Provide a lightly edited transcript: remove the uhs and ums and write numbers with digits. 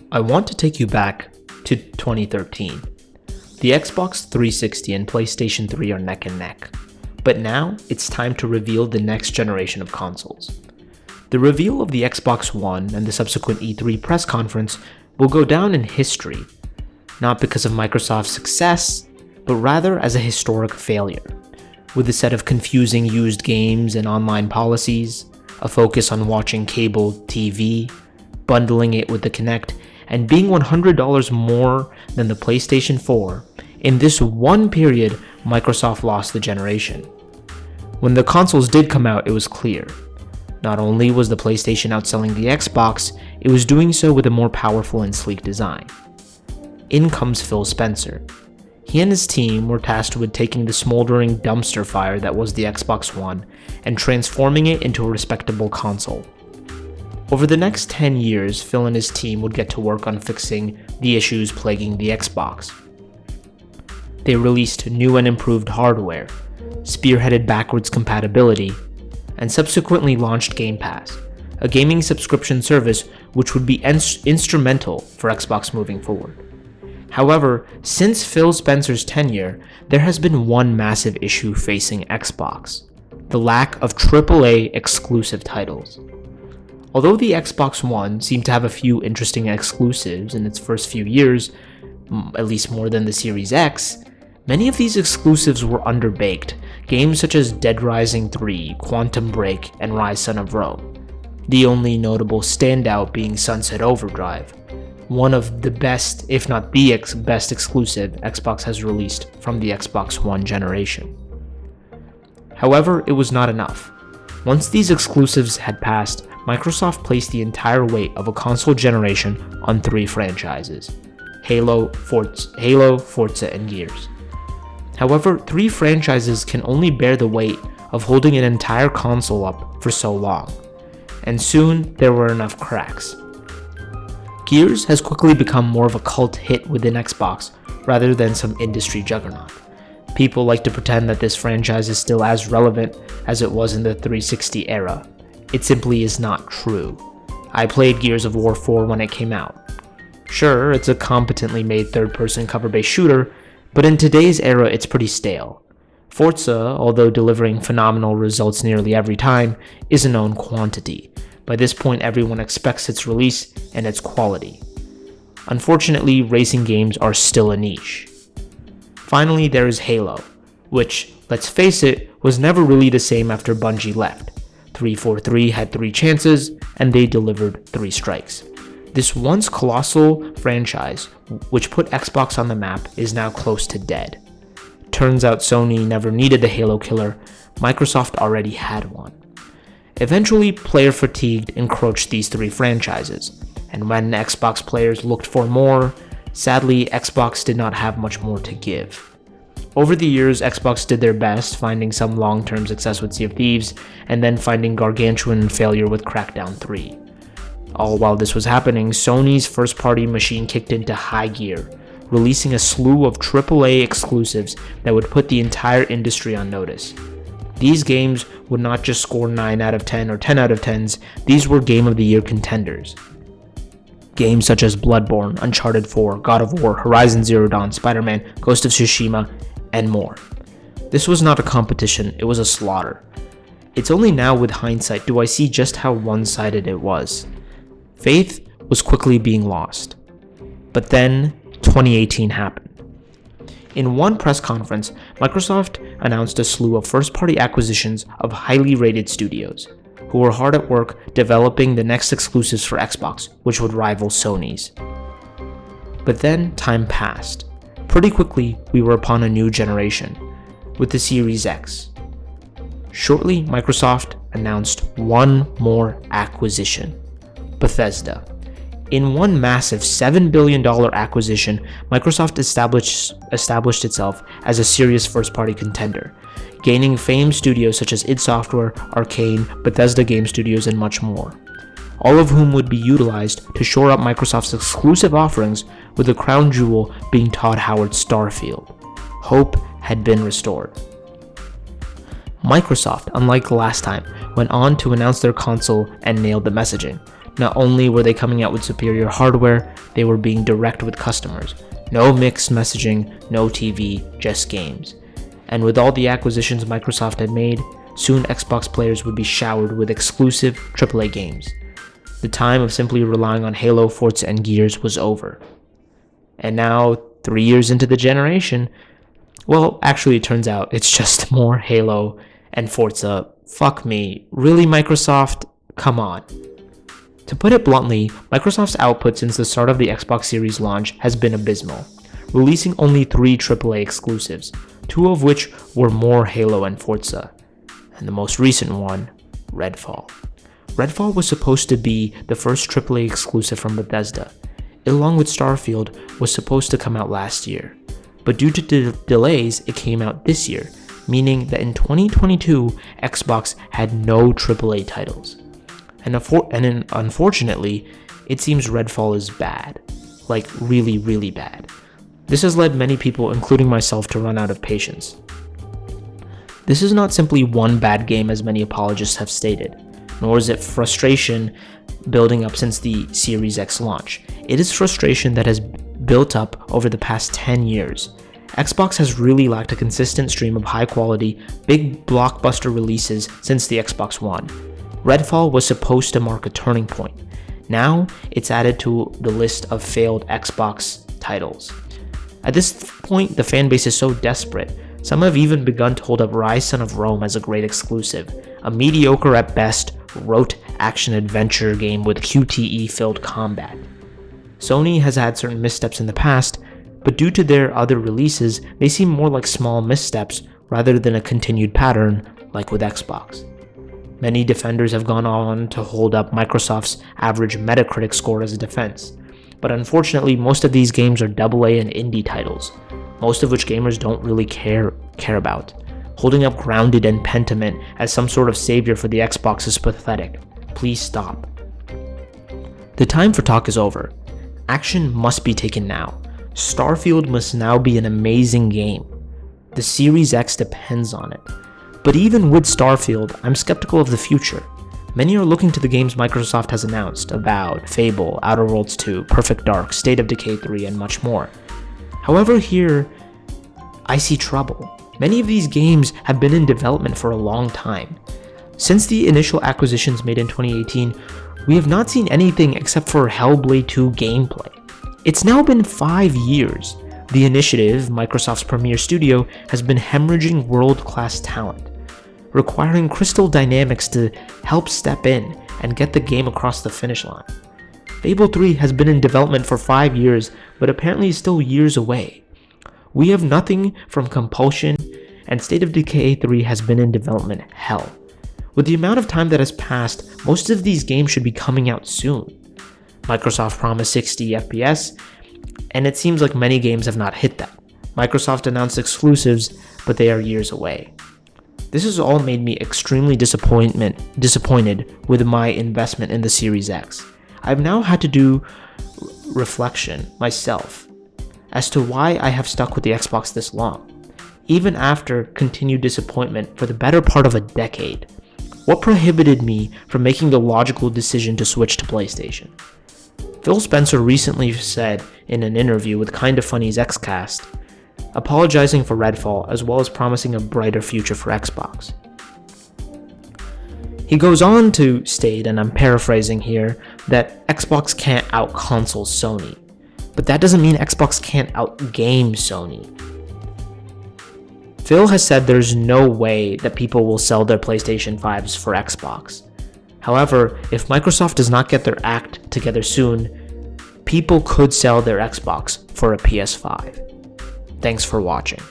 I want to take you back to 2013. The Xbox 360 and PlayStation 3 are neck and neck, but now it's time to reveal the next generation of consoles. The reveal of the Xbox One and the subsequent E3 press conference will go down in history, not because of Microsoft's success, but rather as a historic failure, with a set of confusing used games and online policies, a focus on watching cable TV, bundling it with the Kinect, and being $100 more than the PlayStation 4. In this one period, Microsoft lost the generation. When the consoles did come out, it was clear. Not only was the PlayStation outselling the Xbox, it was doing so with a more powerful and sleek design. In comes Phil Spencer. He and his team were tasked with taking the smoldering dumpster fire that was the Xbox One and transforming it into a respectable console. Over the next 10 years, Phil and his team would get to work on fixing the issues plaguing the Xbox. They released new and improved hardware, spearheaded backwards compatibility, and subsequently launched Game Pass, a gaming subscription service which would be instrumental for Xbox moving forward. However, since Phil Spencer's tenure, there has been one massive issue facing Xbox: the lack of AAA exclusive titles. Although the Xbox One seemed to have a few interesting exclusives in its first few years, at least more than the Series X, many of these exclusives were underbaked, games such as Dead Rising 3, Quantum Break, and Rise Son of Rome. The only notable standout being Sunset Overdrive, one of the best, if not the best exclusive Xbox has released from the Xbox One generation. However, it was not enough. Once these exclusives had passed, Microsoft placed the entire weight of a console generation on 3 franchises: Halo, Forza, and Gears. However, 3 franchises can only bear the weight of holding an entire console up for so long, and soon there were enough cracks. Gears has quickly become more of a cult hit within Xbox rather than some industry juggernaut. People like to pretend that this franchise is still as relevant as it was in the 360 era. It simply is not true. I played Gears of War 4 when it came out. Sure, it's a competently made third-person cover-based shooter, but in today's era it's pretty stale. Forza, although delivering phenomenal results nearly every time, is a known quantity. By this point, everyone expects its release and its quality. Unfortunately, racing games are still a niche. Finally, there is Halo, which, let's face it, was never really the same after Bungie left. 343 had 3 chances, and they delivered 3 strikes. This once colossal franchise, which put Xbox on the map, is now close to dead. Turns out Sony never needed the Halo killer, Microsoft already had one. Eventually, player fatigue encroached these 3 franchises, and when Xbox players looked for more, sadly, Xbox did not have much more to give. Over the years, Xbox did their best, finding some long-term success with Sea of Thieves, and then finding gargantuan failure with Crackdown 3. All while this was happening, Sony's first-party machine kicked into high gear, releasing a slew of AAA exclusives that would put the entire industry on notice. These games would not just score 9 out of 10 or 10 out of 10s, these were Game of the Year contenders. Games such as Bloodborne, Uncharted 4, God of War, Horizon Zero Dawn, Spider-Man, Ghost of Tsushima, and more. This was not a competition, it was a slaughter. It's only now with hindsight do I see just how one-sided it was. Faith was quickly being lost. But then, 2018 happened. In one press conference, Microsoft announced a slew of first-party acquisitions of highly rated studios, who were hard at work developing the next exclusives for Xbox, which would rival Sony's. But then, time passed. Pretty quickly, we were upon a new generation, with the Series X. Shortly, Microsoft announced one more acquisition: Bethesda. In one massive $7 billion acquisition, Microsoft established itself as a serious first-party contender, gaining famed studios such as id Software, Arcane, Bethesda Game Studios, and much more, all of whom would be utilized to shore up Microsoft's exclusive offerings, with the crown jewel being Todd Howard's Starfield. Hope had been restored. Microsoft, unlike last time, went on to announce their console and nailed the messaging. Not only were they coming out with superior hardware, they were being direct with customers. No mixed messaging, no TV, just games. And with all the acquisitions Microsoft had made, soon Xbox players would be showered with exclusive AAA games. The time of simply relying on Halo, Forza, and Gears was over. And now, 3 years into the generation, well, actually it turns out it's just more Halo and Forza. Fuck me. Really, Microsoft? Come on. To put it bluntly, Microsoft's output since the start of the Xbox Series launch has been abysmal, releasing only 3 AAA exclusives, 2 of which were more Halo and Forza, and the most recent one, Redfall. Redfall was supposed to be the first AAA exclusive from Bethesda. It, along with Starfield, was supposed to come out last year, but due to delays, it came out this year, meaning that in 2022, Xbox had no AAA titles. And unfortunately, it seems Redfall is bad. Like, really, really bad. This has led many people, including myself, to run out of patience. This is not simply one bad game as many apologists have stated, nor is it frustration building up since the Series X launch. It is frustration that has built up over the past 10 years. Xbox has really lacked a consistent stream of high-quality, big blockbuster releases since the Xbox One. Redfall was supposed to mark a turning point. Now, it's added to the list of failed Xbox titles. At this point, the fanbase is so desperate, some have even begun to hold up Rise Son of Rome as a great exclusive, a mediocre at best, rote action-adventure game with QTE-filled combat. Sony has had certain missteps in the past, but due to their other releases, they seem more like small missteps rather than a continued pattern like with Xbox. Many defenders have gone on to hold up Microsoft's average Metacritic score as a defense, but unfortunately most of these games are AA and indie titles, most of which gamers don't really care about. Holding up Grounded and Pentiment as some sort of savior for the Xbox is pathetic. Please stop. The time for talk is over. Action must be taken now. Starfield must now be an amazing game. The Series X depends on it. But even with Starfield, I'm skeptical of the future. Many are looking to the games Microsoft has announced about Fable, Outer Worlds 2, Perfect Dark, State of Decay 3, and much more. However, here, I see trouble. Many of these games have been in development for a long time. Since the initial acquisitions made in 2018, we have not seen anything except for Hellblade 2 gameplay. It's now been 5 years. The initiative, Microsoft's premier studio, has been hemorrhaging world-class talent, requiring Crystal Dynamics to help step in and get the game across the finish line. Fable 3 has been in development for 5 years, but apparently is still years away. We have nothing from Compulsion, and State of Decay 3 has been in development hell. With the amount of time that has passed, most of these games should be coming out soon. Microsoft promised 60 FPS, and it seems like many games have not hit that. Microsoft announced exclusives, but they are years away. This has all made me extremely disappointed with my investment in the Series X. I've now had to do reflection myself as to why I have stuck with the Xbox this long, even after continued disappointment for the better part of a decade. What prohibited me from making the logical decision to switch to PlayStation? Phil Spencer recently said in an interview with Kinda Funny's Xcast, apologizing for Redfall as well as promising a brighter future for Xbox. He goes on to state, and I'm paraphrasing here, that Xbox can't out-console Sony. But that doesn't mean Xbox can't out-game Sony. Phil has said there's no way that people will sell their PlayStation 5s for Xbox. However, if Microsoft does not get their act together soon, people could sell their Xbox for a PS5. Thanks for watching.